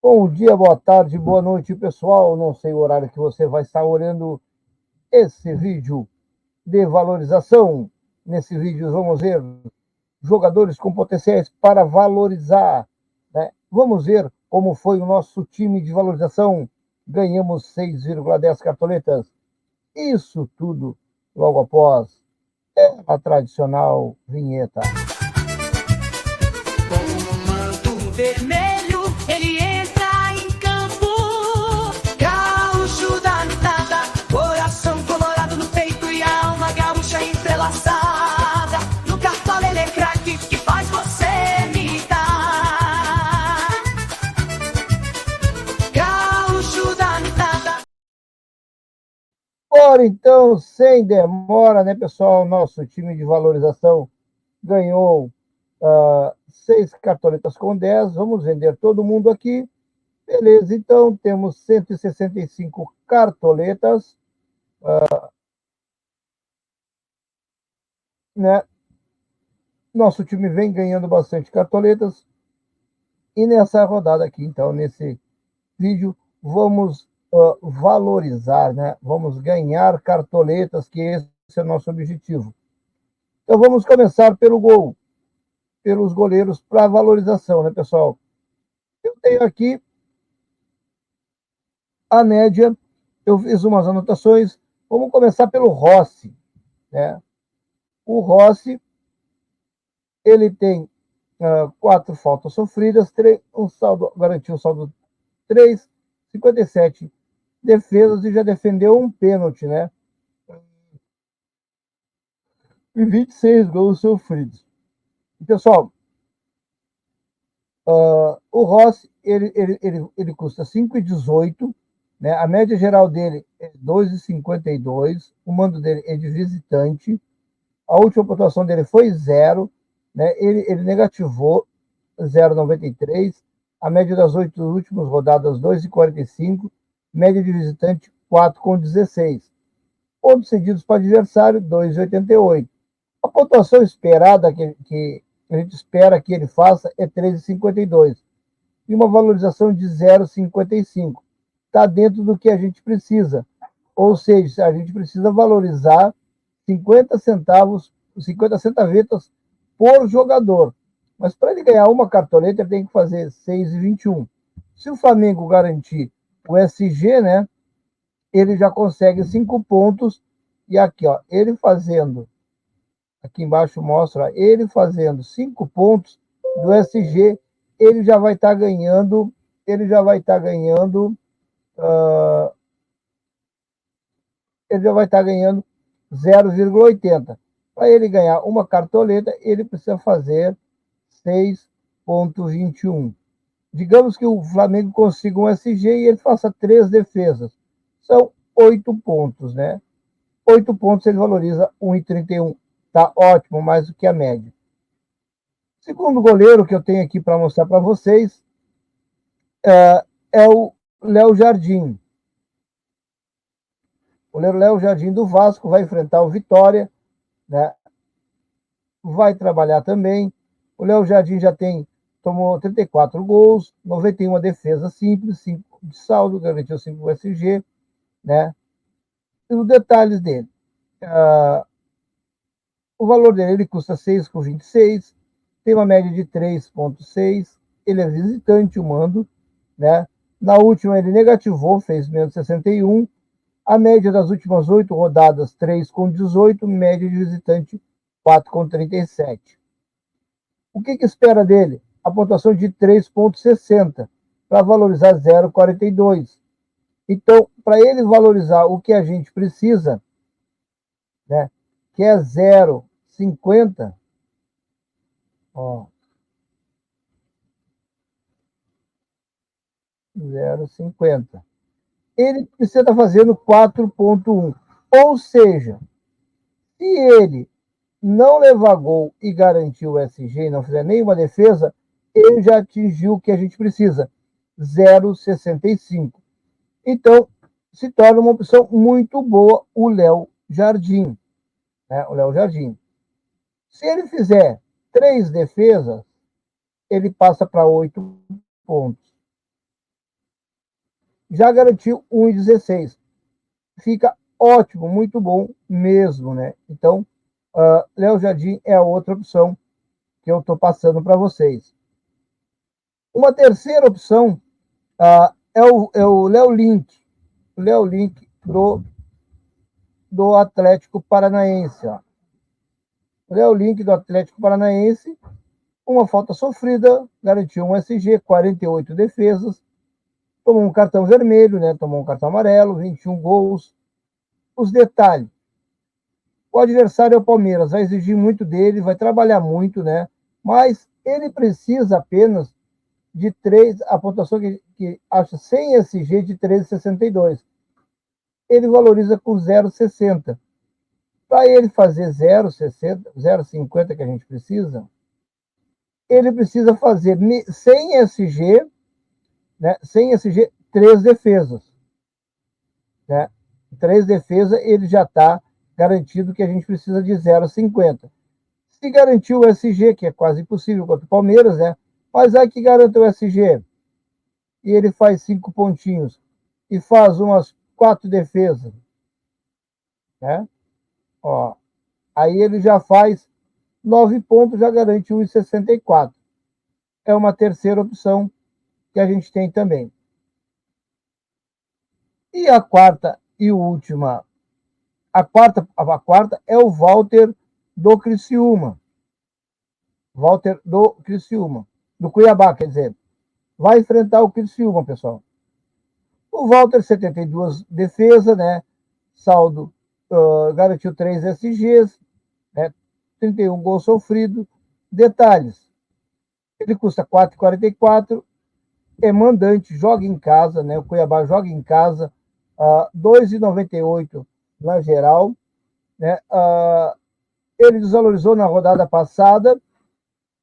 Bom dia, boa tarde, boa noite, pessoal. Não sei o horário que você vai estar olhando esse vídeo de valorização. Nesse vídeo vamos ver jogadores com potenciais para valorizar, né? Vamos ver como foi o nosso time de valorização. Ganhamos 6,10 cartoletas. Isso tudo logo após a tradicional vinheta. Manto vermelho, ele entra em campo. Gaúcho da nada, coração colorado no peito e a alma gaúcha entrelaçada. No cartola ele é craque que faz você imitar. Gaúcho da nada. Ora, então, sem demora, né, pessoal? Nosso time de valorização ganhou 6 cartoletas com 10. Vamos vender todo mundo aqui. Beleza, então temos 165 cartoletas, né? Nosso time vem ganhando bastante cartoletas. E nessa rodada aqui, então, nesse vídeo, vamos valorizar, né? Vamos ganhar cartoletas, que esse é o nosso objetivo. Então vamos começar pelo gol, pelos goleiros para valorização, né, pessoal? Eu tenho aqui a média, eu fiz umas anotações. Vamos começar pelo Rossi, né? O Rossi, ele tem 4 faltas sofridas, garantiu um saldo 3, 57 defesas e já defendeu um pênalti, né? E 26 gols sofridos. E, pessoal, o Rossi, ele custa 5,18, né? A média geral dele é 2,52, o mando dele é de visitante, a última pontuação dele foi 0, né? Ele negativou 0,93, a média das 8 últimas rodadas 2,45, média de visitante 4,16. Pontos cedidos para adversário 2,88. A pontuação esperada que a gente espera que ele faça é 3,52 e uma valorização de 0,55. Está dentro do que a gente precisa. Ou seja, a gente precisa valorizar 50 centavos, 50 centavetas por jogador. Mas para ele ganhar uma cartoleta, ele tem que fazer 6,21. Se o Flamengo garantir o SG, né, ele já consegue 5 pontos. E aqui, ó, ele fazendo, aqui embaixo mostra, ele fazendo 5 pontos do SG, ele já vai estar ganhando, ele já vai estar ganhando, uh, ele já vai estar ganhando 0,80. Para ele ganhar uma cartoleta, ele precisa fazer 6,21. Digamos que o Flamengo consiga um SG e ele faça 3 defesas. São 8 pontos, né? 8 pontos ele valoriza 1,31. Tá ótimo, mais do que a média. Segundo goleiro que eu tenho aqui para mostrar para vocês é o Léo Jardim. O Léo Jardim do Vasco vai enfrentar o Vitória, né? Vai trabalhar também. O Léo Jardim já tomou 34 gols, 91 defesas simples, 5 de saldo, garantiu 5 SG, né? E os detalhes dele. O valor dele, ele custa 6,26, tem uma média de 3,6, ele é visitante, o mando, né? Na última ele negativou, fez menos 61, a média das últimas 8 rodadas 3,18, média de visitante 4,37. O que espera dele? A pontuação de 3,60 para valorizar 0,42. Então, para ele valorizar o que a gente precisa, né, que é 0,50, ó, 0,50. Ele precisa estar fazendo 4,1. Ou seja, se ele não levar gol e garantir o SG e não fizer nenhuma defesa, ele já atingiu o que a gente precisa, 0,65. Então, se torna uma opção muito boa o Léo Jardim, né? O Léo Jardim. Se ele fizer 3 defesas, ele passa para 8 pontos. já garantiu 1,16. Fica ótimo, muito bom mesmo, né? Então, Léo Jardim é a outra opção que eu estou passando para vocês. Uma terceira opção é o Léo Link. O Léo Link do Atlético Paranaense. Ó. O Léo Link do Atlético Paranaense, uma falta sofrida, garantiu um SG, 48 defesas, tomou um cartão vermelho, né? Tomou um cartão amarelo, 21 gols. Os detalhes. O adversário é o Palmeiras, vai exigir muito dele, vai trabalhar muito, né? Mas ele precisa apenas de 3, a pontuação que acha sem SG de 13,62. Ele valoriza com 0,60. Para ele fazer 0,60, 0,50 que a gente precisa, ele precisa fazer sem SG, né? Sem SG, 3 defesas. Né? 3 defesas, ele já está garantido que a gente precisa de 0,50. Se garantiu o SG, que é quase impossível contra o Palmeiras, né? Mas aí que garanta o SG. E ele faz 5 pontinhos e faz umas 4 defesas, né? Ó, aí ele já faz 9 pontos, já garante 1,64. É uma terceira opção que a gente tem também. E a quarta e última, a quarta é o Walter do Criciúma. Walter do Criciúma, do Cuiabá, quer dizer. Vai enfrentar o Criciúma, pessoal. O Walter, 72 defesa, né? Saldo, garantiu 3 SGs, né? 31 gols sofridos. Detalhes, ele custa 4,44, é mandante, joga em casa, né? O Cuiabá joga em casa, 2,98 na geral, né? Ele desvalorizou na rodada passada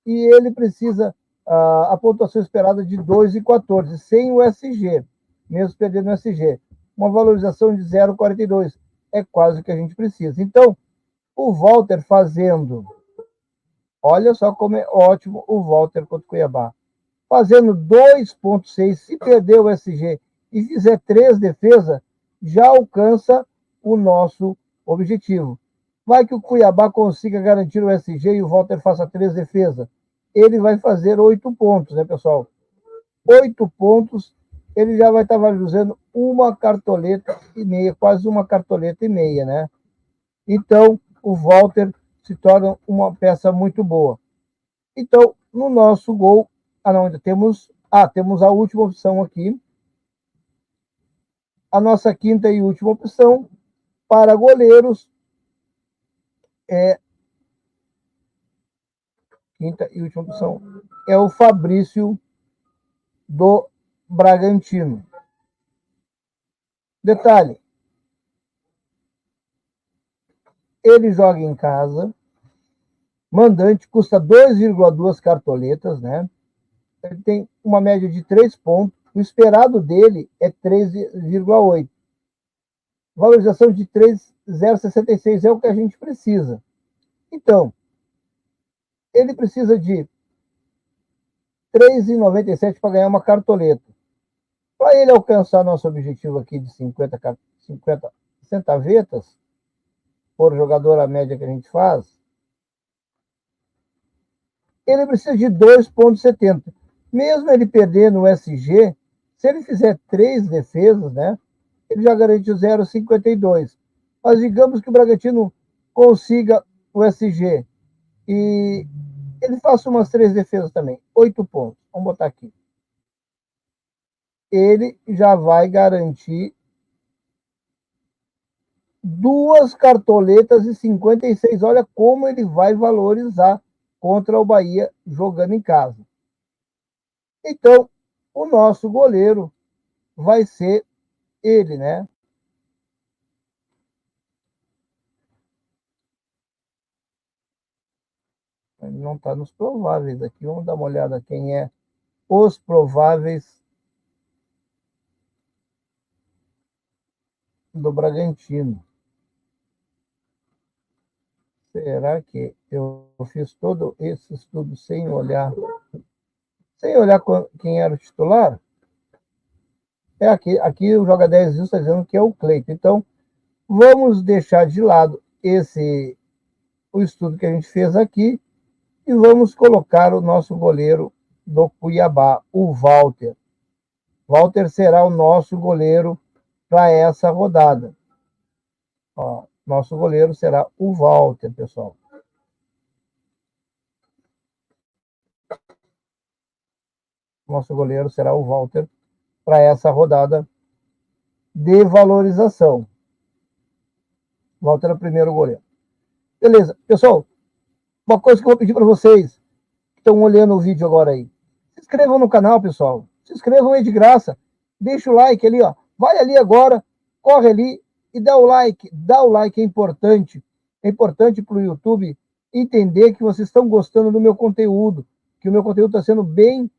e ele precisa a pontuação esperada de 2,14, sem o SG, mesmo perdendo o SG. Uma valorização de 0,42 é quase o que a gente precisa. Então, o Walter fazendo, olha só como é ótimo o Walter contra o Cuiabá, fazendo 2,6, se perder o SG e fizer 3 defesas, já alcança o nosso objetivo. Vai que o Cuiabá consiga garantir o SG e o Walter faça 3 defesas. Ele vai fazer 8 pontos, né, pessoal? 8 pontos, ele já vai estar valorizando uma cartoleta e meia, quase uma cartoleta e meia, né? Então, o Walter se torna uma peça muito boa. Então, no nosso gol, ainda temos a última opção aqui. A nossa quinta e última opção para goleiros quinta e última opção é o Fabrício do Bragantino. Detalhe, ele joga em casa, mandante, custa 2,2 cartoletas, né? Ele tem uma média de 3 pontos, o esperado dele é 3,8. Valorização de 3,066 é o que a gente precisa. Então, ele precisa de 3,97 para ganhar uma cartoleta. Para ele alcançar nosso objetivo aqui de 50 centavetas, por jogador a média que a gente faz, ele precisa de 2,70. Mesmo ele perdendo o SG, se ele fizer 3 defesas, né, ele já garante o 0,52. Mas digamos que o Bragantino consiga o SG e ele faça umas 3 defesas também, 8 pontos. Vamos botar aqui. Ele já vai garantir 2 cartoletas e 56. Olha como ele vai valorizar contra o Bahia jogando em casa. Então, o nosso goleiro vai ser ele, né? Ele não está nos prováveis aqui. Vamos dar uma olhada quem é os prováveis do Bragantino. Será que eu fiz todo esse estudo sem olhar quem era o titular? Aqui o Joga 10 está dizendo que é o Cleiton. Então, vamos deixar de lado o estudo que a gente fez aqui e vamos colocar o nosso goleiro do Cuiabá, o Walter. Walter será o nosso goleiro para essa rodada. Ó, nosso goleiro será o Walter, pessoal. Nosso goleiro será o Walter para essa rodada de valorização. Walter é o primeiro goleiro. Beleza, pessoal. Uma coisa que eu vou pedir para vocês que estão olhando o vídeo agora aí. Se inscrevam no canal, pessoal. Se inscrevam aí de graça. Deixa o like ali, ó. Vai ali agora, corre ali e dá o like. Dá o like, é importante. É importante para o YouTube entender que vocês estão gostando do meu conteúdo, que o meu conteúdo está sendo bem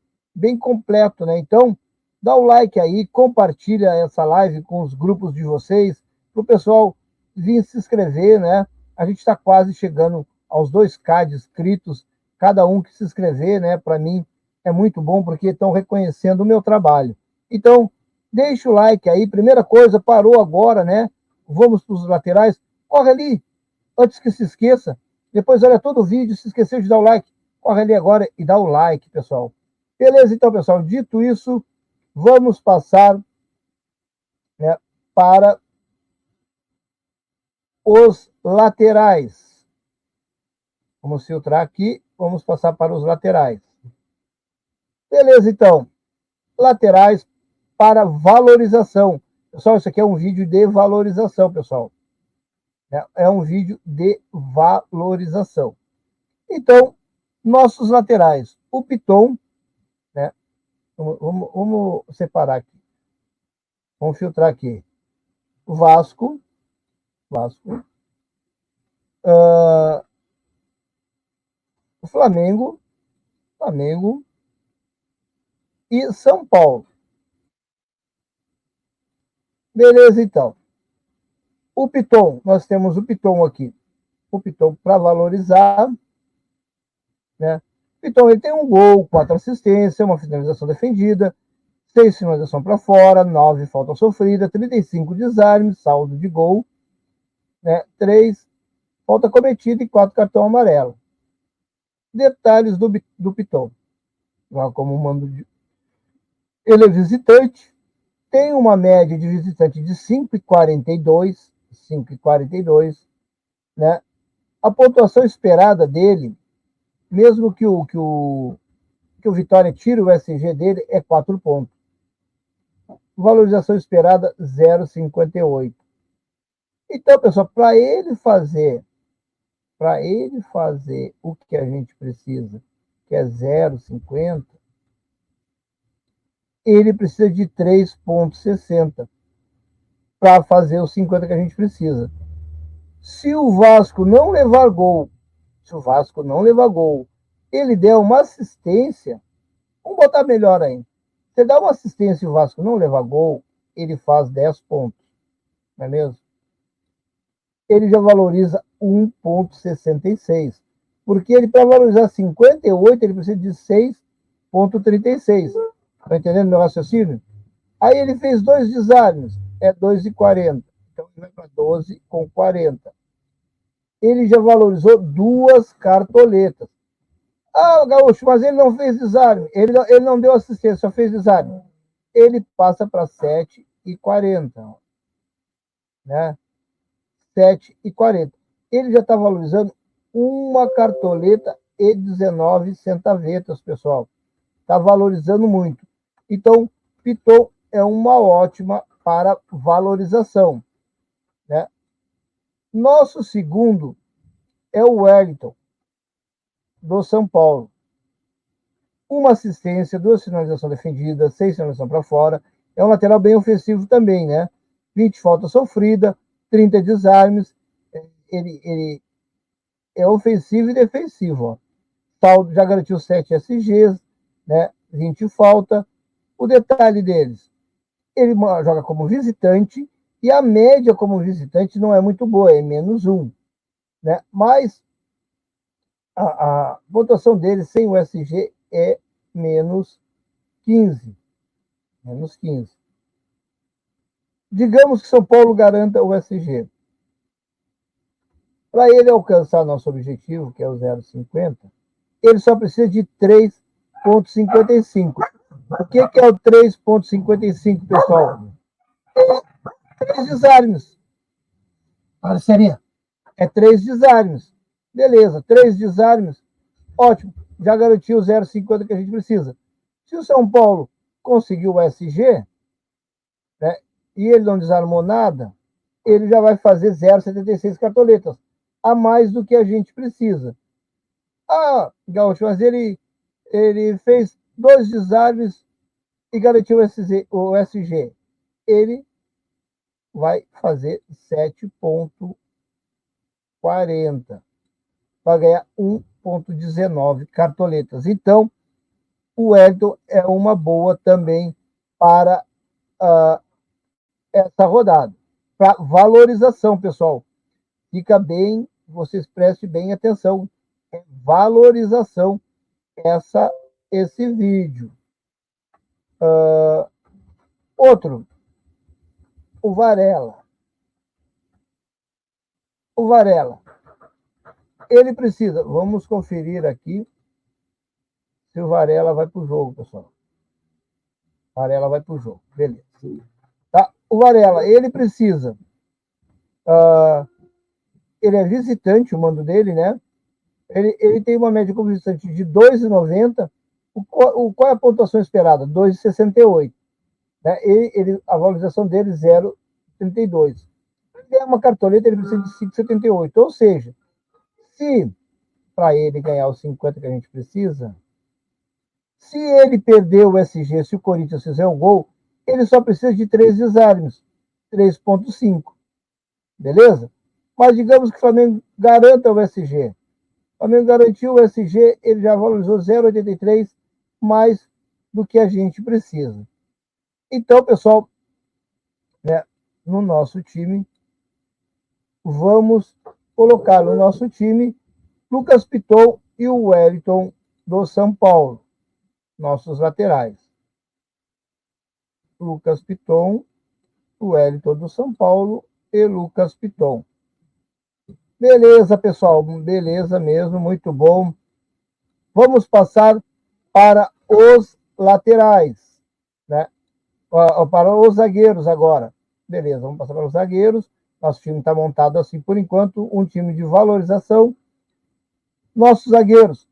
completo, né? Então, dá o like aí, compartilha essa live com os grupos de vocês, para o pessoal vir se inscrever, né? A gente está quase chegando aos 2K de inscritos, cada um que se inscrever, né? Para mim é muito bom, porque estão reconhecendo o meu trabalho. Então, deixa o like aí. Primeira coisa, parou agora, né? Vamos para os laterais. Corre ali, antes que se esqueça. Depois olha todo o vídeo, se esqueceu de dar o like, corre ali agora e dá o like, pessoal. Beleza, então, pessoal, dito isso, vamos passar, né, para os laterais. Vamos filtrar aqui, vamos passar para os laterais. Beleza, então. Laterais para valorização. Pessoal, isso aqui é um vídeo de valorização, pessoal. É um vídeo de valorização. Então, nossos laterais. O Piton, né? Vamos separar aqui. Vamos filtrar aqui. Vasco. O Flamengo e São Paulo. Beleza, então. O Piton, nós temos o Piton aqui. O Piton para valorizar, né? O Piton, ele tem um gol, 4 assistências, uma finalização defendida, 6 finalização para fora, 9 falta sofrida, 35 desarmes, saldo de gol, né? 3 falta cometida e 4 cartão amarelo. Detalhes do Piton. Como mando de... Ele é visitante, tem uma média de visitante de 5,42, né? A pontuação esperada dele, mesmo que o Vitória tire o SG dele, é 4 pontos. Valorização esperada 0,58. Então, pessoal, para ele fazer o que a gente precisa, que é 0,50, ele precisa de 3,60 para fazer os 50 que a gente precisa. Se o Vasco não levar gol, ele der uma assistência, vamos botar melhor ainda. Você dá uma assistência e o Vasco não levar gol, ele faz 10 pontos. Não é mesmo? Ele já valoriza 1,66. Porque ele, para valorizar 58, ele precisa de 6,36. Está entendendo meu raciocínio? Aí ele fez 2 desarmes, é 2,40. Então ele vai para 12,40. Ele já valorizou 2 cartoletas. Ah, Gaúcho, mas ele não fez desarme. Ele não deu assistência, só fez desarme. Ele passa para 7,40. Né? 7,40. Ele já está valorizando uma cartoleta e 19 centavetas, pessoal. Está valorizando muito. Então, Piton é uma ótima para valorização. Né? Nosso segundo é o Wellington, do São Paulo. Uma assistência, 2 finalizações defendidas, 6 finalizações para fora. É um lateral bem ofensivo também, né? 20 faltas sofridas, 30 desarmes. Ele é ofensivo e defensivo. Ó. Saldo já garantiu 7 SGs, né? 20 falta. O detalhe deles, ele joga como visitante e a média como visitante não é muito boa, é -1. Né? Mas a pontuação dele sem o SG é -15. Digamos que São Paulo garanta o SG. Para ele alcançar nosso objetivo, que é o 0,50, ele só precisa de 3,55. O que é o 3,55, pessoal? É 3 desarmes. Parceria. É 3 desarmes. Beleza, 3 desarmes. Ótimo. Já garantiu o 0,50 que a gente precisa. Se o São Paulo conseguiu o SG, né, e ele não desarmou nada, ele já vai fazer 0,76 cartoletas, a mais do que a gente precisa. Gaúcho, mas ele fez 2 desarmes e garantiu o SG. Ele vai fazer 7,40. Vai ganhar 1,19 cartoletas. Então, o Wellington é uma boa também para essa rodada. Para valorização, pessoal. Fica bem, vocês prestem bem atenção. É valorização esse vídeo. Outro, o Varela. O Varela. Ele precisa, vamos conferir aqui se o Varela vai para o jogo, pessoal. Varela vai para o jogo, beleza. Tá? O Varela, ele precisa, ele é visitante, o mando dele, né? Ele tem uma média como visitante de 2,90. Qual é a pontuação esperada? 2,68. Né? A valorização dele, 0,32. Para ganhar uma cartoleta, ele precisa de 5,78. Ou seja, se para ele ganhar os 50 que a gente precisa, se ele perder o SG, se o Corinthians fizer um gol, ele só precisa de 3 desarmes, 3,5. Beleza? Mas digamos que o Flamengo garanta o SG. O Flamengo garantiu o SG, ele já valorizou 0,83 mais do que a gente precisa. Então, pessoal, né, no nosso time, vamos colocar no nosso time Lucas Piton e o Wellington do São Paulo, nossos laterais. Lucas Piton, o Wellington do São Paulo e Lucas Piton. Beleza, pessoal, beleza mesmo, muito bom. Vamos passar para os laterais, né? Para os zagueiros agora. Beleza, vamos passar para os zagueiros. Nosso time está montado assim por enquanto, um time de valorização. Nossos zagueiros.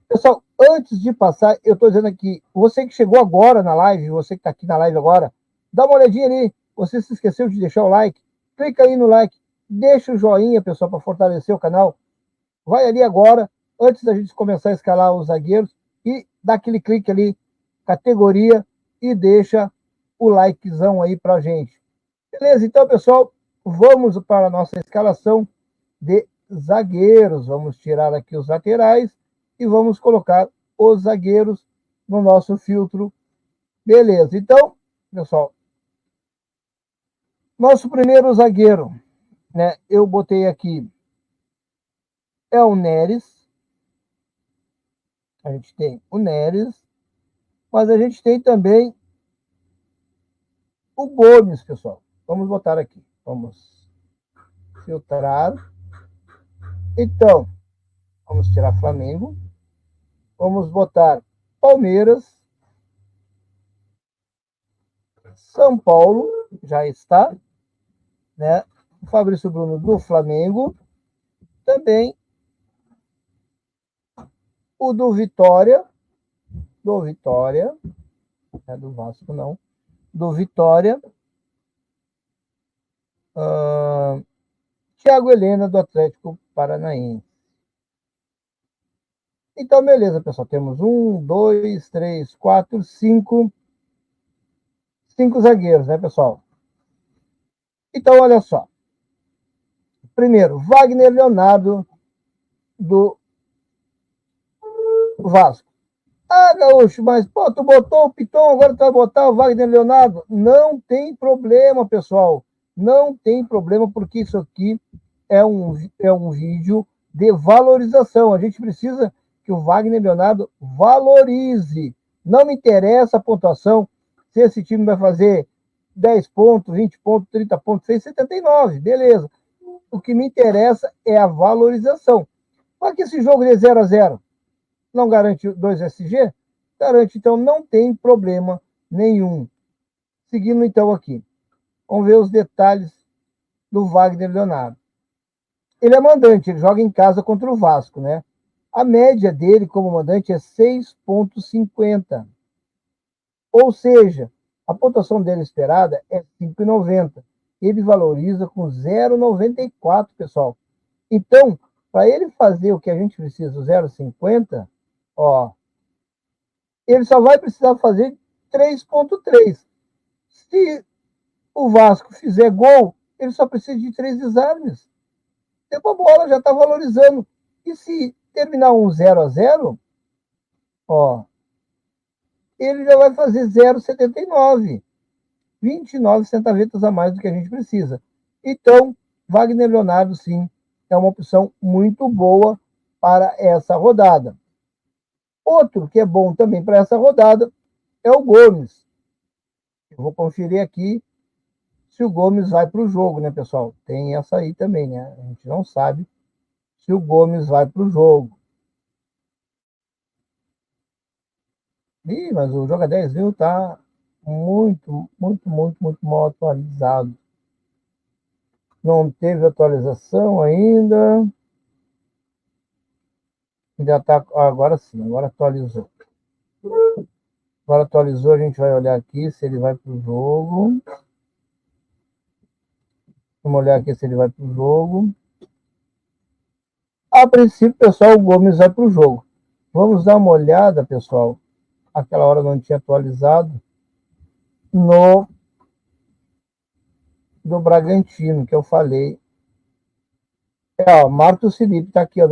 Pessoal, antes de passar, eu estou dizendo aqui, você que chegou agora na live, você que está aqui na live agora, dá uma olhadinha ali. Você se esqueceu de deixar o like? Clica aí no like. Deixa o joinha, pessoal, para fortalecer o canal. Vai ali agora, antes da gente começar a escalar os zagueiros, e dá aquele clique ali, categoria, e deixa o likezão aí pra gente. Beleza? Então, pessoal, vamos para a nossa escalação de zagueiros. Vamos tirar aqui os laterais e vamos colocar os zagueiros no nosso filtro. Beleza. Então, pessoal, nosso primeiro zagueiro, né? Eu botei aqui é o Neres. A gente tem o Neres, mas a gente tem também o Gomes, pessoal. Vamos botar aqui. Vamos filtrar. Então, vamos tirar Flamengo. Vamos botar Palmeiras. São Paulo, já está, né? O Fabrício Bruno do Flamengo. Também o do Vitória, não é do Vasco não, do Vitória, Thiago Helena do Atlético Paranaense. Então, beleza, pessoal, temos 1, 2, 3, 4, 5 zagueiros, né, pessoal? Então, olha só. Primeiro, Wagner Leonardo do Vasco. Gaúcho, mas, pô, tu botou o Piton, agora tu vai botar o Wagner Leonardo? Não tem problema, pessoal. Não tem problema, porque isso aqui é um vídeo de valorização. A gente precisa que o Wagner Leonardo valorize. Não me interessa a pontuação, se esse time vai fazer 10 pontos, 20 pontos, 30 pontos, fez 79, beleza. O que me interessa é a valorização. Mas que esse jogo de 0-0 não garante 2 SG? Garante, então não tem problema nenhum. Seguindo então aqui. Vamos ver os detalhes do Wagner Leonardo. Ele é mandante, ele joga em casa contra o Vasco, né? A média dele como mandante é 6,50. Ou seja, a pontuação dele esperada é 5,90. Ele valoriza com 0,94, pessoal. Então, para ele fazer o que a gente precisa, o 0,50, ó, ele só vai precisar fazer 3,3. Se o Vasco fizer gol, ele só precisa de 3 desarmes. Tempo a bola já está valorizando. E se terminar um 0-0, ó, ele já vai fazer 0,79. 29 centavetas a mais do que a gente precisa. Então, Wagner Leonardo, sim, é uma opção muito boa para essa rodada. Outro que é bom também para essa rodada é o Gomes. Eu vou conferir aqui se o Gomes vai para o jogo, né, pessoal? Tem essa aí também, né? A gente não sabe se o Gomes vai para o jogo. Ih, mas o Joga 10 mil tá muito mal atualizado. Não teve atualização ainda. Ainda tá. Agora sim, agora atualizou. Agora atualizou, a gente vai olhar aqui se ele vai para o jogo. Vamos olhar aqui se ele vai para o jogo. A princípio, pessoal, o Gomes vai para o jogo. Vamos dar uma olhada, pessoal. Aquela hora não tinha atualizado. No do Bragantino, que eu falei. Ó, Marcos Felipe está aqui, ó,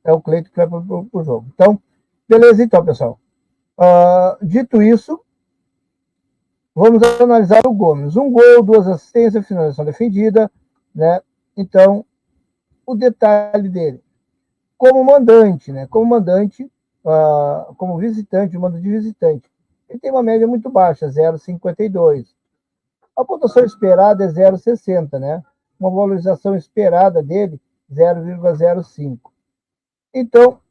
é o Cleito que vai para o jogo. Então, beleza então, pessoal. Dito isso, vamos analisar o Gomes. 1 gol, 2 assistências, finalização defendida, né? Então, o detalhe dele. Como mandante, né? Como mandante, como visitante, mando de visitante. Ele tem uma média muito baixa, 0,52. A pontuação esperada é 0,60, né? Uma valorização esperada dele, 0,05. Então,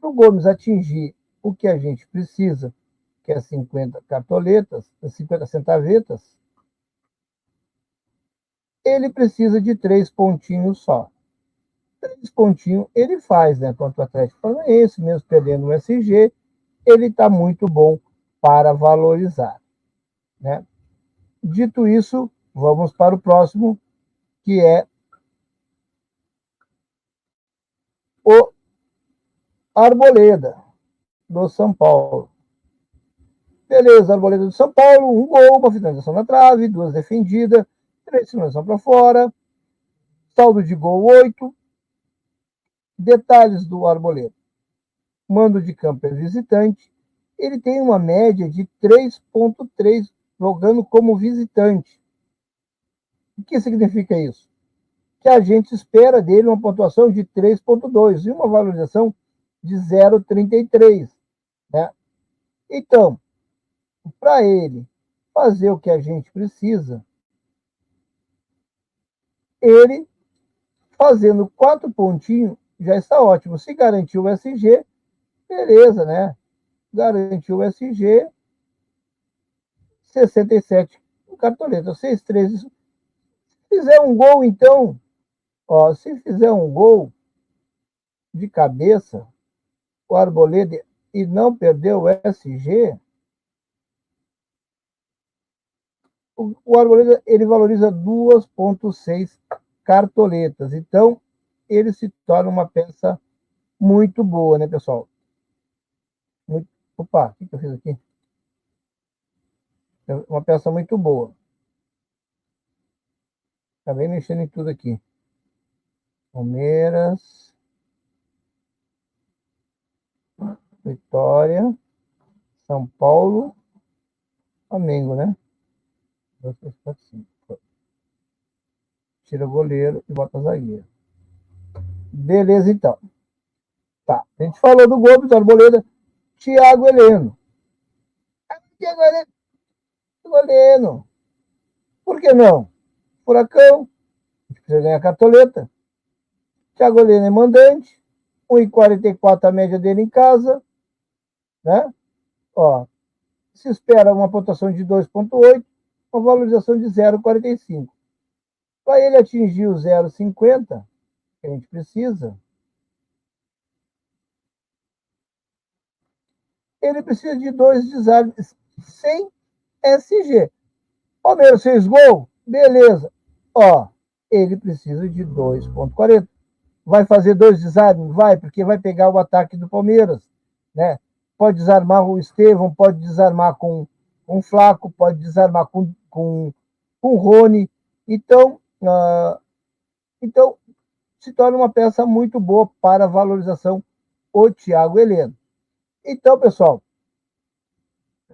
para o Gomes atingir o que a gente precisa, que é 50 cartoletas, 50 centavetas, ele precisa de 3 pontinhos só. 3 pontinhos ele faz, né? Contra o Atlético Paranaense, mesmo perdendo o SG, ele está muito bom para valorizar, né? Dito isso, vamos para o próximo, que é o Arboleda, do São Paulo. Beleza, Arboleda do São Paulo, 1 gol, uma finalização na trave, 2 defendidas, 3 finalização para fora, saldo de gol 8. Detalhes do Arboleda. Mando de campo é visitante. Ele tem uma média de 3,3 jogando como visitante. O que significa isso? Que a gente espera dele uma pontuação de 3,2 e uma valorização de 0,33. Né? Então, para ele fazer o que a gente precisa, ele fazendo 4 pontinhos já está ótimo. Se garantir o SG, beleza, né? Garantiu o SG, 67 cartoleta, 6,13. Se fizer um gol, então, ó, se fizer um gol de cabeça, o Arboleda, e não perder o SG, o Arboleda ele valoriza 2,6 cartoletas. Então, ele se torna uma peça muito boa, né, pessoal? Opa, o que eu fiz aqui? É uma peça muito boa. Acabei mexendo em tudo aqui. Palmeiras, Vitória, São Paulo, Flamengo, né? 2, 3, 4, 5. Tira o goleiro e bota zagueiro. Beleza, então. Tá. A gente falou do Gomes, Arboleda, Thiago Heleno. Thiago Heleno. Thiago Heleno. Por que não? Furacão, a gente precisa ganhar cartoleta. Thiago Heleno é mandante, 1,44 a média dele em casa, né? Ó, se espera uma pontuação de 2,8, uma valorização de 0,45. Para ele atingir o 0,50, que a gente precisa, ele precisa de 2 desarmes sem SG. Palmeiras fez gol? Beleza. Ó, ele precisa de 2,40. Vai fazer 2 desarmes? Vai, porque vai pegar o ataque do Palmeiras, né? Pode desarmar o Estevão, pode desarmar com o Flaco, pode desarmar com o Rony. Então, se torna uma peça muito boa para a valorização o Thiago Heleno. Então, pessoal,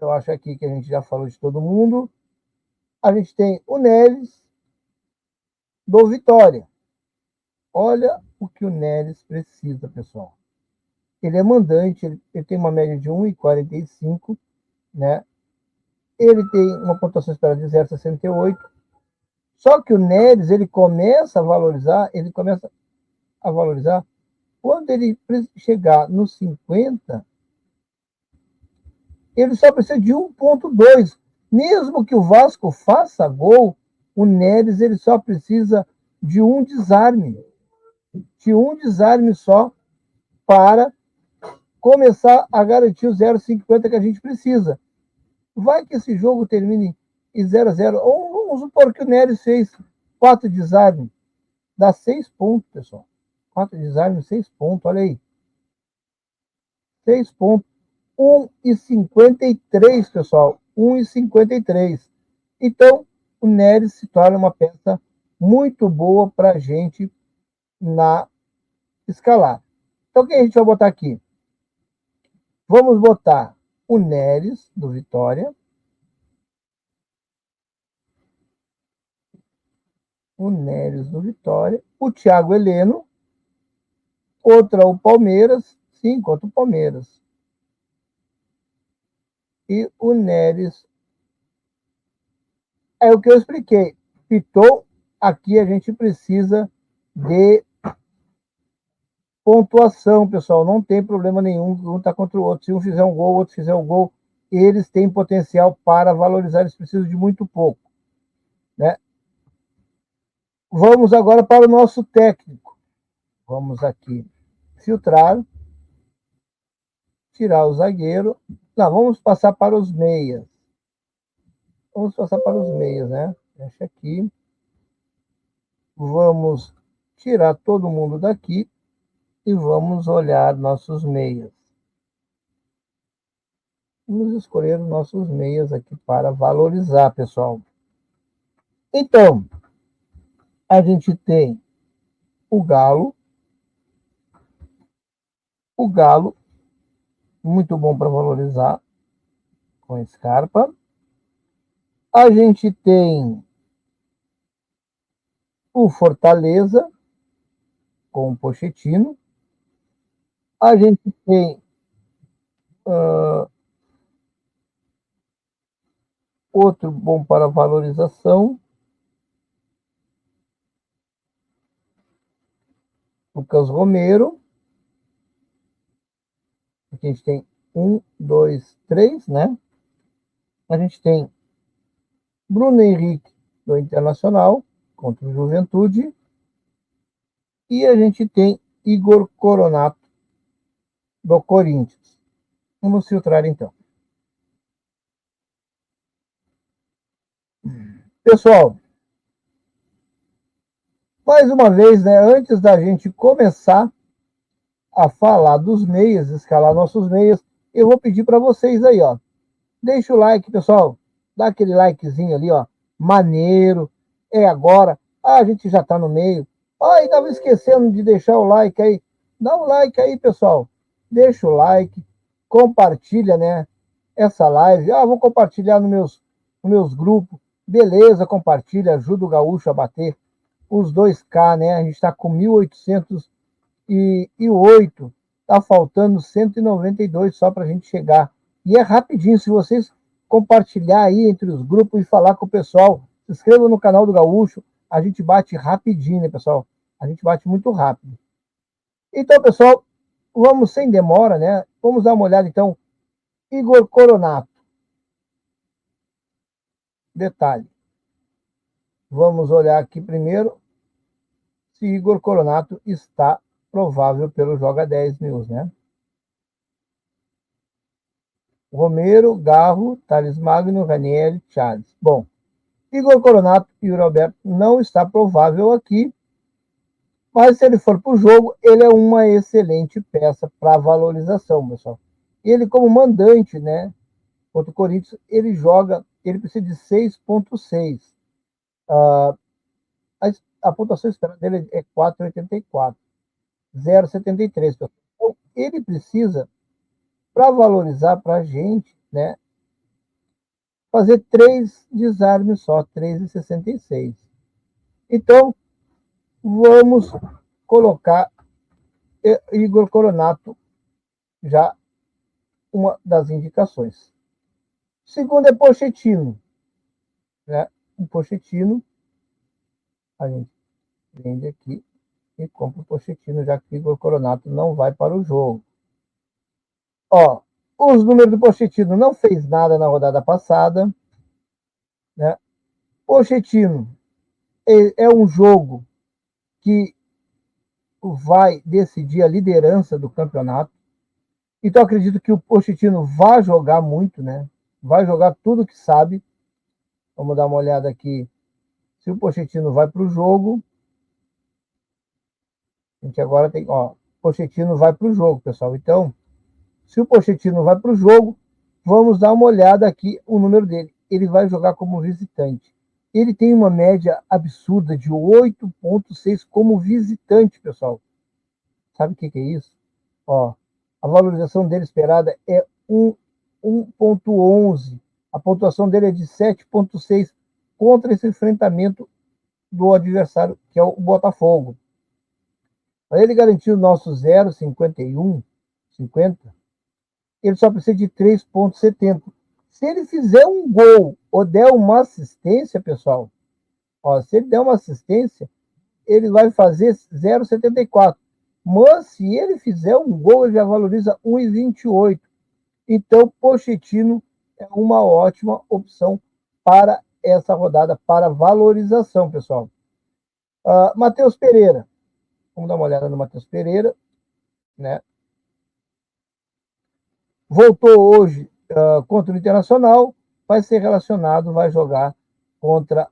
eu acho aqui que a gente já falou de todo mundo. A gente tem o Neres do Vitória. Olha o que o Neres precisa, pessoal. Ele é mandante, ele tem uma média de 1,45, né? Ele tem uma pontuação esperada de 0,68. Só que o Neres, ele começa a valorizar quando ele chegar nos 50, ele só precisa de 1,2. Mesmo que o Vasco faça gol, o Neres ele só precisa de um desarme. De um desarme só para começar a garantir o 0,50 que a gente precisa. Vai que esse jogo termine em 0-0. Ou vamos supor que o Neres fez 4 desarmes. Dá 6 pontos, pessoal. 4 desarmes, 6 pontos. Olha aí. 6 pontos. 1,53, pessoal. 1,53. Então, o Neres se torna uma peça muito boa para a gente na escalar. Então, quem a gente vai botar aqui? Vamos botar o Neres, do Vitória. O Neres, do Vitória. O Thiago Heleno. Outra, o Palmeiras. Sim, contra o Palmeiras. E o Neres. É o que eu expliquei. Pitou, aqui a gente precisa de pontuação, pessoal. Não tem problema nenhum. Um está contra o outro. Se um fizer um gol, o outro fizer um gol, eles têm potencial para valorizar. Eles precisam de muito pouco, né? Vamos agora para o nosso técnico. Vamos aqui filtrar. Tirar o zagueiro. Não, vamos passar para os meias. Vamos passar para os meias, né? Deixa aqui. Vamos tirar todo mundo daqui e vamos olhar nossos meias. Vamos escolher os nossos meias aqui para valorizar, pessoal. Então, a gente tem o Galo. O Galo, muito bom para valorizar, com Scarpa. A gente tem o Fortaleza, com o Pochettino. A gente tem outro bom para valorização, Lucas Romero. Aqui a gente tem 1, 2, 3, né? A gente tem Bruno Henrique, do Internacional, contra o Juventude. E a gente tem Igor Coronato, do Corinthians. Vamos filtrar, então. Pessoal, mais uma vez, né, antes da gente começar a falar dos meias, escalar nossos meias, eu vou pedir para vocês aí, ó. Deixa o like, pessoal. Dá aquele likezinho ali, ó. Maneiro. É agora. Ah, a gente já tá no meio. Ai, tava esquecendo de deixar o like aí. Dá um like aí, pessoal. Deixa o like. Compartilha, né? Essa live. Ah, vou compartilhar nos meus grupos. Beleza, compartilha. Ajuda o Gaúcho a bater os 2K, né? A gente tá com 1.808. Tá faltando 192 só pra gente chegar. E é rapidinho. Se vocês compartilhar aí entre os grupos e falar com o pessoal. Se inscreva no canal do Gaúcho, a gente bate rapidinho, né, pessoal? A gente bate muito rápido. Então, pessoal, vamos sem demora, né? Vamos dar uma olhada, então. Igor Coronato. Detalhe. Vamos olhar aqui primeiro se Igor Coronato está provável pelo Joga 10 News, né? Romero, Garro, Thales Magno, Ranieri, Charles. Bom, Igor Coronato e o Roberto não está provável aqui, mas se ele for para o jogo, ele é uma excelente peça para valorização, pessoal. Ele, como mandante, né, contra o Corinthians, ele precisa de 6,6. A pontuação esperada dele é 4,84, 0,73. Então, ele precisa, para valorizar para a gente, né, fazer 3 desarmes só, 3,66. Então, vamos colocar Igor Coronato, já uma das indicações. Segundo é Pochettino, né? O Pochettino, a gente vende aqui e compra o Pochettino, já que Igor Coronato não vai para o jogo. Ó, os números do Pochettino não fez nada na rodada passada, né? Pochettino é um jogo que vai decidir a liderança do campeonato. Então, acredito que o Pochettino vai jogar muito, né? Vai jogar tudo que sabe. Vamos dar uma olhada aqui. Se o Pochettino vai para o jogo. A gente agora tem, ó, Pochettino vai para o jogo, pessoal. Então, se o Pochettino vai para o jogo, vamos dar uma olhada aqui o número dele. Ele vai jogar como visitante. Ele tem uma média absurda de 8,6 como visitante, pessoal. Sabe o que é isso? Ó, a valorização dele esperada é 1,11. A pontuação dele é de 7,6 contra esse enfrentamento do adversário, que é o Botafogo. Para ele garantir o nosso 0,51, ele só precisa de 3,70. Se ele fizer um gol ou der uma assistência, pessoal, ó, se ele der uma assistência, ele vai fazer 0,74. Mas se ele fizer um gol, ele já valoriza 1,28. Então, Pochettino é uma ótima opção para essa rodada, para valorização, pessoal. Matheus Pereira. Vamos dar uma olhada no Matheus Pereira, né? Voltou hoje contra o Internacional, vai ser relacionado, vai jogar contra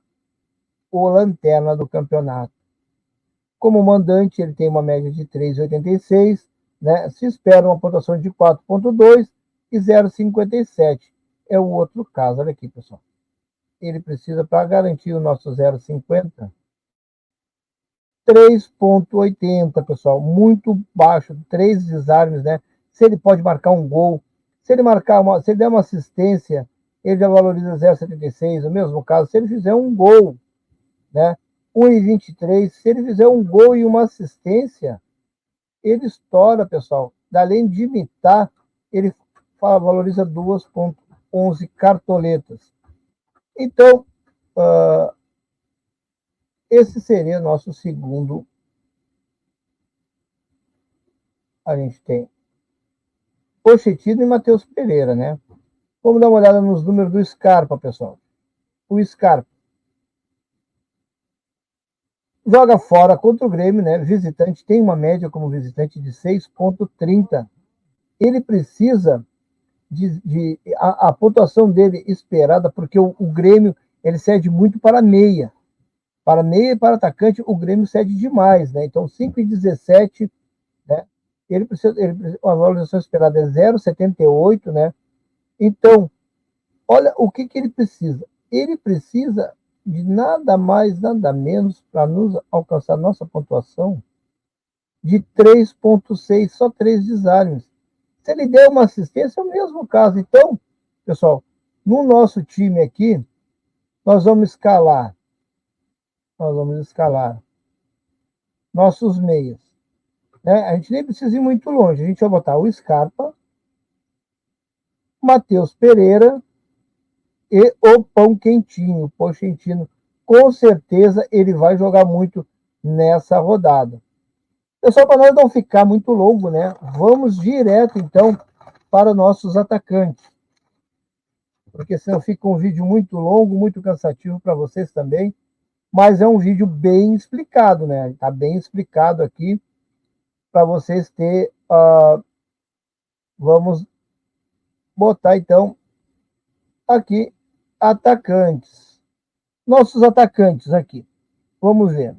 o Lanterna do campeonato. Como mandante, ele tem uma média de 3,86, né? Se espera uma pontuação de 4,2 e 0,57. É o outro caso, olha aqui, pessoal. Ele precisa, para garantir o nosso 0,50, 3,80, pessoal. Muito baixo, 3 desarmes, né? Se ele pode marcar um gol, se ele der uma assistência, ele já valoriza 0,76. O mesmo caso, se ele fizer um gol, né? 1,23. Se ele fizer um gol e uma assistência, ele estoura, pessoal. Além de imitar, ele valoriza 2,11 cartoletas. Então, esse seria nosso segundo. A gente tem Pochettino e Matheus Pereira, né? Vamos dar uma olhada nos números do Scarpa, pessoal. O Scarpa joga fora contra o Grêmio, né? Visitante, tem uma média como visitante de 6,30. Ele precisa a pontuação dele esperada, porque o Grêmio ele cede muito para meia. Para meia e para atacante, o Grêmio cede demais, né? Então, 5,17, né? Ele precisa, a valorização esperada é 0,78, né? Então, olha o que ele precisa. Ele precisa de nada mais, nada menos, para nos alcançar nossa pontuação, de 3,6, só 3 desarmes. Se ele der uma assistência, é o mesmo caso. Então, pessoal, no nosso time aqui, nós vamos escalar nossos meias, né? A gente nem precisa ir muito longe. A gente vai botar o Scarpa, Matheus Pereira e o Pão Quentinho, o Pochentino. Com certeza ele vai jogar muito nessa rodada. Pessoal, para nós não ficar muito longo, né? Vamos direto, então, para nossos atacantes. Porque senão fica um vídeo muito longo, muito cansativo para vocês também. Mas é um vídeo bem explicado, né? Está bem explicado aqui para vocês ter. Vamos botar, então, aqui, atacantes. Nossos atacantes aqui. Vamos ver.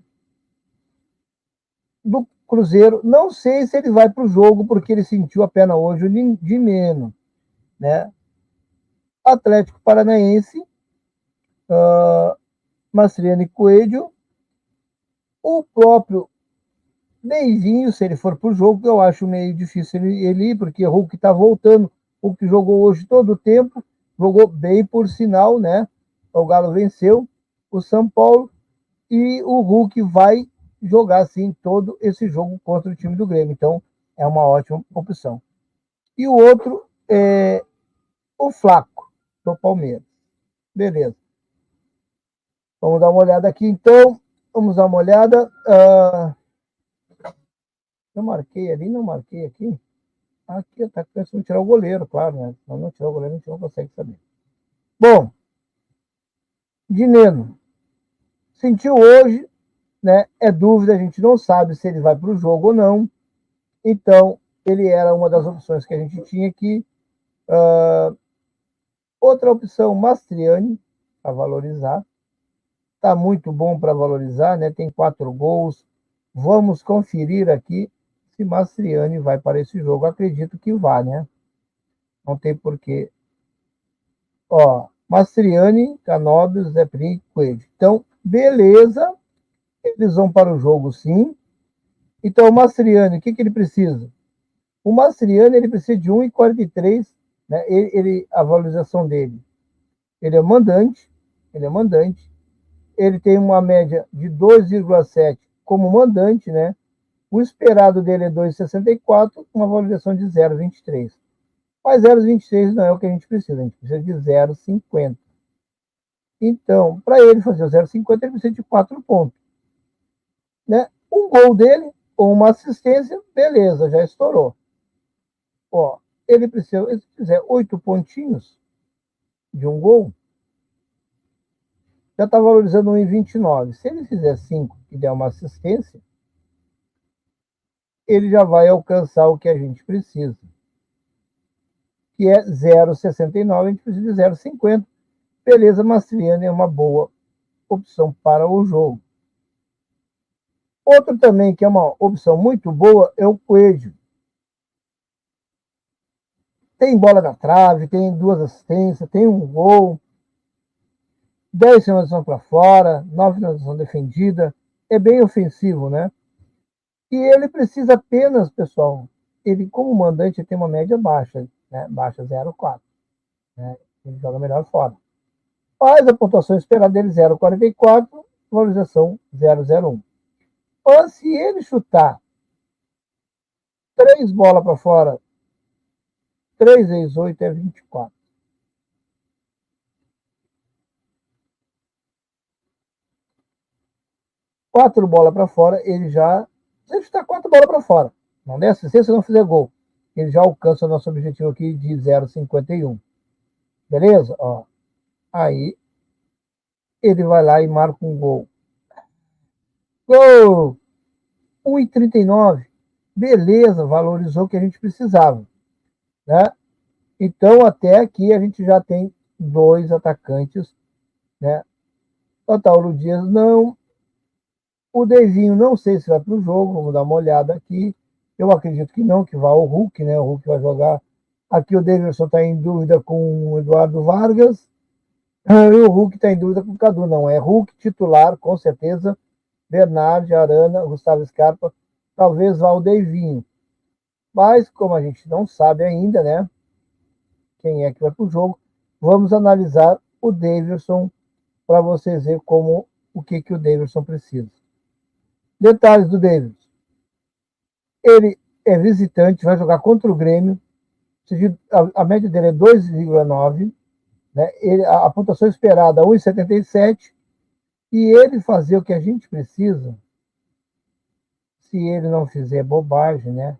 Do Cruzeiro, não sei se ele vai para o jogo, porque ele sentiu a perna hoje de menos, né? Atlético Paranaense, Mastriani Coelho, o próprio Deivinho, se ele for para o jogo, eu acho meio difícil ele ir, porque o Hulk está voltando, o Hulk jogou hoje todo o tempo, jogou bem por sinal, né? O Galo venceu o São Paulo e o Hulk vai jogar, sim, todo esse jogo contra o time do Grêmio. Então, é uma ótima opção. E o outro é o Flaco, do Palmeiras. Beleza. Vamos dar uma olhada aqui, então. Vamos dar uma olhada. Eu marquei ali, não marquei aqui. Aqui está pensando em tirar o goleiro, claro, né? Se não tirar o goleiro, a gente não consegue saber. Bom, Dineno. Sentiu hoje, né? É dúvida, a gente não sabe se ele vai para o jogo ou não. Então, ele era uma das opções que a gente tinha aqui. Outra opção, Mastriani, para valorizar. Está muito bom para valorizar, né? Tem 4 gols. Vamos conferir aqui se Mastriani vai para esse jogo. Acredito que vá, né? Não tem porquê. Mastriani, Canóbios, Zé Prim, Coelho. Então, beleza. Eles vão para o jogo, sim. Então, o Mastriani, o que ele precisa? O Mastriani, ele precisa de 1,43, né? A valorização dele. Ele é mandante. Ele tem uma média de 2,7 como mandante, né? O esperado dele é 2,64, uma valorização de 0,23. Mas 0,23 não é o que a gente precisa de 0,50. Então, para ele fazer o 0,50, ele precisa de 4 pontos. Né? Um gol dele, ou uma assistência, beleza, já estourou. Ele precisa, se fizer 8 pontinhos de um gol, já está valorizando 1,29. Se ele fizer 5 e der uma assistência, ele já vai alcançar o que a gente precisa, que é 0,69, a gente precisa de 0,50. Beleza, Mastriani é uma boa opção para o jogo. Outro também que é uma opção muito boa é o Coelho. Tem bola na trave, tem 2 assistências, tem um gol, 10 finalizações para fora, 9 finalizações defendida. É bem ofensivo, né? E ele precisa apenas, pessoal, ele como mandante tem uma média baixa, né? Baixa 0,4. Né? Ele joga melhor fora. Mas a pontuação esperada dele 0,44, valorização 0,01. Ou se ele chutar 3 bolas para fora, 3 vezes 8 é 24. Quatro bolas para fora, ele já. Se ele chutar 4 bolas para fora, não der assistência, não fizer gol, ele já alcança o nosso objetivo aqui de 0,51. Beleza? Aí, ele vai lá e marca um gol. Gol! 1,39. Beleza, valorizou o que a gente precisava. Né? Então, até aqui a gente já tem 2 atacantes. Né? O Tauro Dias não. O Deivinho não sei se vai para o jogo, vamos dar uma olhada aqui. Eu acredito que não, que vai o Hulk, né? O Hulk vai jogar. Aqui o Davidson está em dúvida com o Eduardo Vargas. E o Hulk está em dúvida com o Cadu. Não, é Hulk titular, com certeza. Bernard, Arana, Gustavo Scarpa. Talvez vá o Deivinho. Mas, como a gente não sabe ainda, né? Quem é que vai para o jogo, vamos analisar o Davidson para vocês verem o que o Davidson precisa. Detalhes do Davidson. Ele é visitante, vai jogar contra o Grêmio. A média dele é 2,9. né? A pontuação esperada 1,77, e ele fazer o que a gente precisa, se ele não fizer bobagem, né?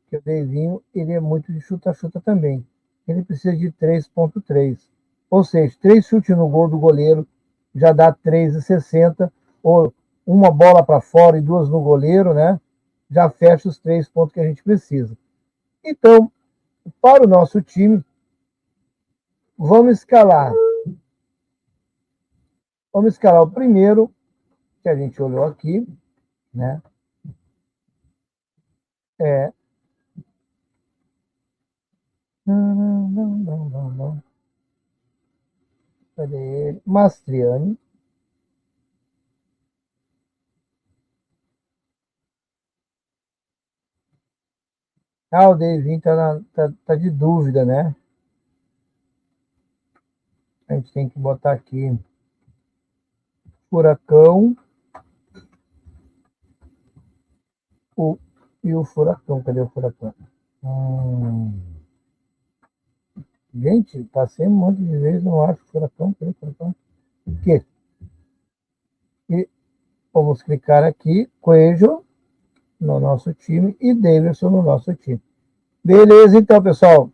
Que o Deivinho, ele é muito de chuta-chuta também. Ele precisa de 3,3. Ou seja, 3 chutes no gol do goleiro já dá 3,60, ou uma bola para fora e 2 no goleiro, né? Já fecha os 3 pontos que a gente precisa. Então, para o nosso time, vamos escalar. Vamos escalar o primeiro, que a gente olhou aqui, né? É. Não. Cadê ele? Mastriani. Ah, o Davinho tá de dúvida, né? A gente tem que botar aqui Furacão e o Furacão. Cadê o Furacão? Gente, passei um monte de vezes, não acho Furacão. Cadê o Furacão? O quê? E vamos clicar aqui, Coelho no nosso time e Davidson no nosso time. Beleza, então, pessoal.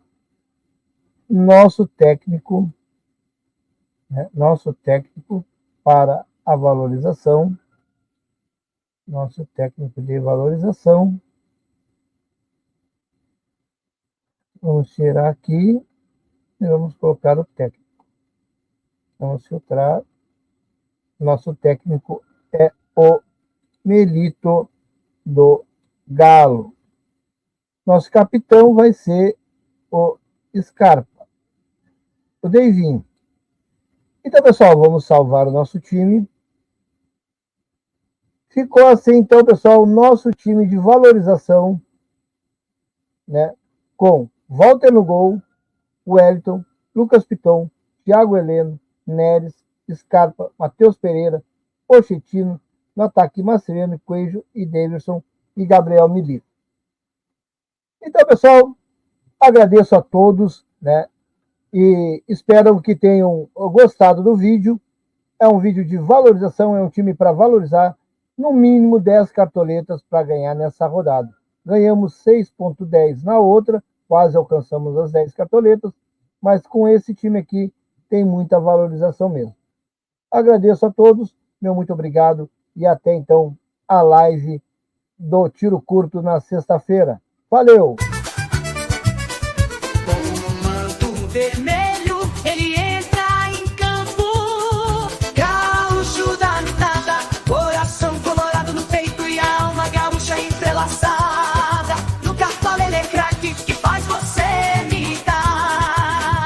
Nosso técnico, né? Nosso técnico para a valorização. Nosso técnico de valorização. Vamos tirar aqui e vamos colocar o técnico. Vamos filtrar. Nosso técnico é o Melito do Galo. Nosso capitão vai ser o Scarpa, o Deivinho. Então, pessoal, vamos salvar o nosso time. Ficou assim, então, pessoal, o nosso time de valorização, né? Com Walter no gol, Wellington, Lucas Piton, Thiago Heleno, Neres, Scarpa, Matheus Pereira, Pochettino, no ataque Mastriano, Coelho e Davidson e Gabriel Milito. Então, pessoal, agradeço a todos, né? E espero que tenham gostado do vídeo. É um vídeo de valorização, é um time para valorizar no mínimo 10 cartoletas para ganhar nessa rodada. Ganhamos 6,10 na outra, quase alcançamos as 10 cartoletas, mas com esse time aqui tem muita valorização mesmo. Agradeço a todos, meu muito obrigado e até então a live do Tiro Curto na sexta-feira. Valeu!